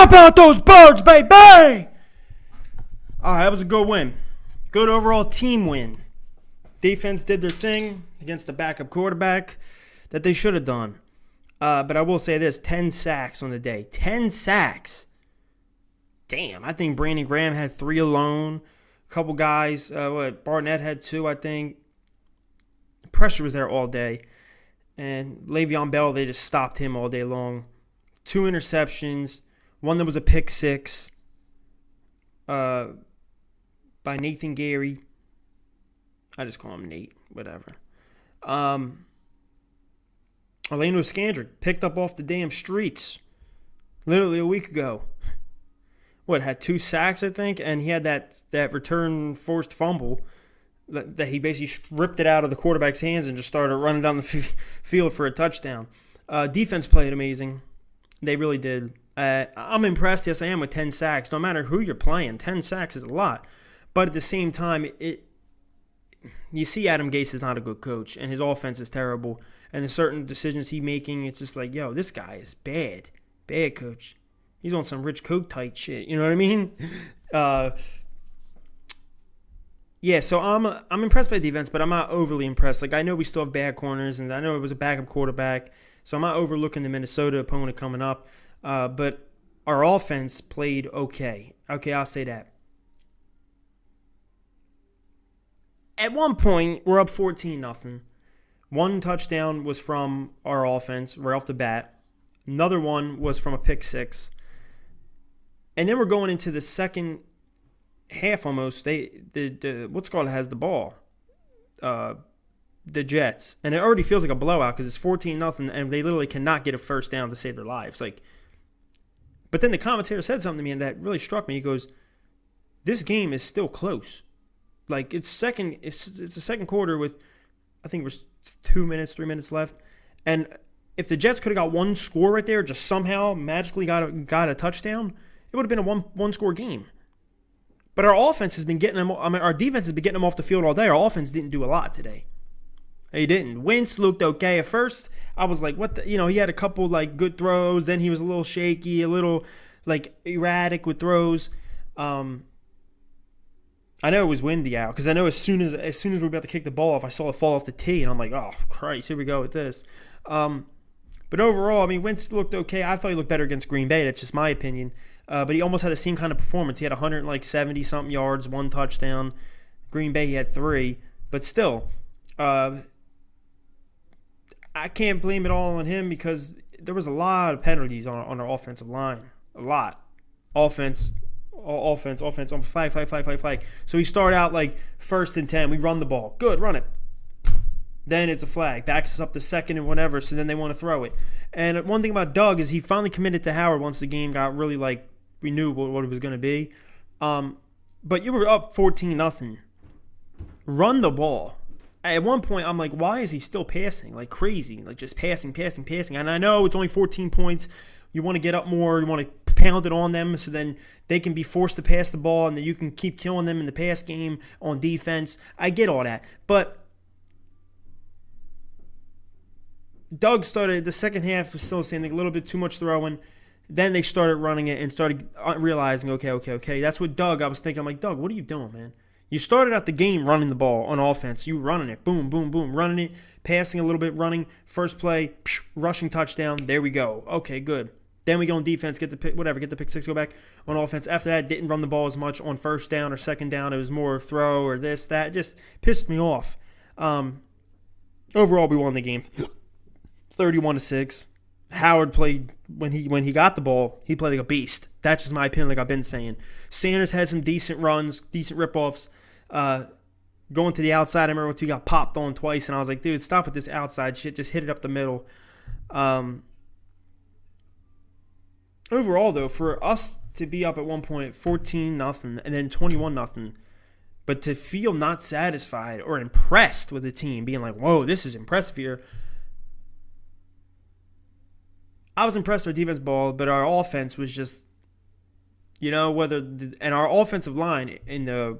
How about those birds, baby? All right, that was a good win. Good overall team win. Defense did their thing against the backup quarterback that they should have done. But I will say this, 10 sacks on the day. 10 sacks. Damn, I think Brandon Graham had 3 alone. A couple guys, Barnett had 2, I think. The pressure was there all day. And Le'Veon Bell, they just stopped him all day long. 2 interceptions. One that was a pick 6 by Nathan Gary. I just call him Nate, whatever. Orlando Scandrick picked up off the damn streets literally a week ago. Had 2 sacks, I think, and he had that return forced fumble that he basically stripped it out of the quarterback's hands and just started running down the field for a touchdown. Defense played amazing. They really did. I'm impressed, yes I am, with 10 sacks. No matter who you're playing, 10 sacks is a lot. But at the same time, you see Adam Gase is not a good coach, and his offense is terrible. And the certain decisions he's making, it's just like, yo, this guy is bad. Bad coach. He's on some Rich Coke type shit. You know what I mean? Yeah, so I'm impressed by defense, but I'm not overly impressed. Like, I know we still have bad corners, and I know it was a backup quarterback, so I'm not overlooking the Minnesota opponent coming up. But our offense played okay. Okay, I'll say that. At one point, we're up 14-0. One touchdown was from our offense right off the bat. Another one was from a pick 6. And then we're going into the second half almost. The what's called has the ball. The Jets. And it already feels like a blowout because it's 14-0 and they literally cannot get a first down to save their lives. But then the commentator said something to me and that really struck me. He goes, this game is still close. Like, it's the second quarter with, I think it was 3 minutes left. And if the Jets could have got one score right there, just somehow magically got a touchdown, it would have been a one-score game. But our offense has been getting them. Our defense has been getting them off the field all day. Our offense didn't do a lot today. He didn't. Wentz looked okay at first. I was like, what the? He had a couple good throws. Then he was a little shaky, a little erratic with throws. I know it was windy out because I know as soon as we were about to kick the ball off, I saw it fall off the tee, and I'm like, oh Christ, here we go with this. But overall, Wentz looked okay. I thought he looked better against Green Bay. That's just my opinion. But he almost had the same kind of performance. He had 170-something yards, 1 touchdown. Green Bay, he had 3. But still, I can't blame it all on him because there was a lot of penalties on our offensive line. A lot. Offense, flag. So we start out 1st and 10. We run the ball. Good, run it. Then it's a flag. Backs us up to 2nd and whatever, so then they want to throw it. And one thing about Doug is he finally committed to Howard once the game got really we knew what it was going to be. But you were up 14-0. Run the ball. At one point, I'm like, why is he still passing like crazy? Just passing. And I know it's only 14 points. You want to get up more. You want to pound it on them so then they can be forced to pass the ball and then you can keep killing them in the pass game on defense. I get all that. But Doug started, the second half was still saying a little bit too much throwing. Then they started running it and started realizing, okay. That's what Doug, I was thinking. I'm like, Doug, what are you doing, man? You started out the game running the ball on offense. You running it. Boom, boom, boom. Running it, passing a little bit, running. First play, rushing touchdown. There we go. Okay, good. Then we go on defense, get the pick 6, go back on offense. After that, didn't run the ball as much on first down or second down. It was more throw or this, that. It just pissed me off. Overall, we won the game 31-6. Howard played, when he got the ball, he played like a beast. That's just my opinion, like I've been saying. Sanders had some decent runs, decent rip-offs. Going to the outside, I remember when he got popped on twice, and I was like, dude, stop with this outside shit. Just hit it up the middle. Overall, though, for us to be up at one point 14-0 and then 21-0, but to feel not satisfied or impressed with the team, being like, whoa, this is impressive here. I was impressed with our defense ball, but our offense was just, and our offensive line in the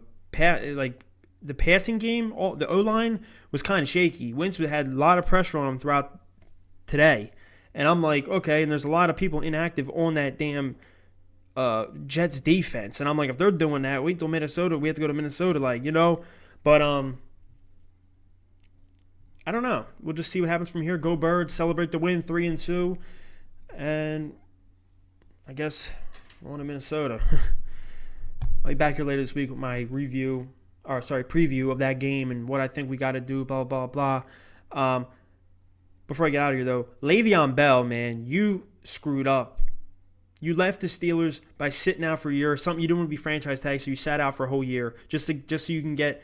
passing game, the O-line was kind of shaky. Wentz had a lot of pressure on him throughout today. And I'm like, okay, and there's a lot of people inactive on that damn Jets defense. And I'm like, if they're doing that, wait till Minnesota. We have to go to Minnesota, like, you know. But I don't know. We'll just see what happens from here. Go Birds, celebrate the win, 3-2, and I guess we're on to Minnesota. I'll be back here later this week with my preview of that game and what I think we got to do. Blah blah blah. Before I get out of here though, Le'Veon Bell, man, you screwed up. You left the Steelers by sitting out for a year. Something you didn't want to be franchise tag, so you sat out for a whole year just so you can get,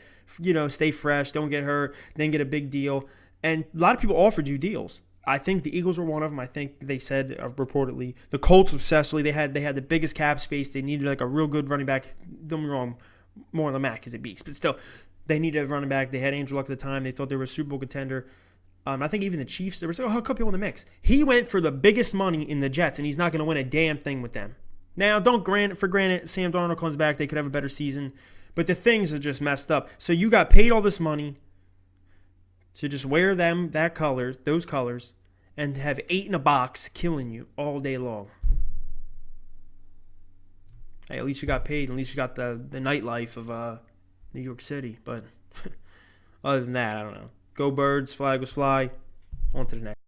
stay fresh, don't get hurt, then get a big deal. And a lot of people offered you deals. I think the Eagles were one of them. I think they said reportedly the Colts obsessively they had the biggest cap space. They needed like a real good running back. Don't get me wrong, more than Mac is a beast, but still, they needed a running back. They had Andrew Luck at the time. They thought they were a Super Bowl contender. I think even the Chiefs, they were saying, a couple in the mix. He went for the biggest money in the Jets, and he's not going to win a damn thing with them. Now, don't for granted, Sam Darnold comes back. They could have a better season. But the things are just messed up. So you got paid all this money to just wear those colors, and have 8 in a box killing you all day long. Hey, at least you got paid. At least you got the nightlife of New York City. But other than that, I don't know. Go Birds, flag was fly. On to the next.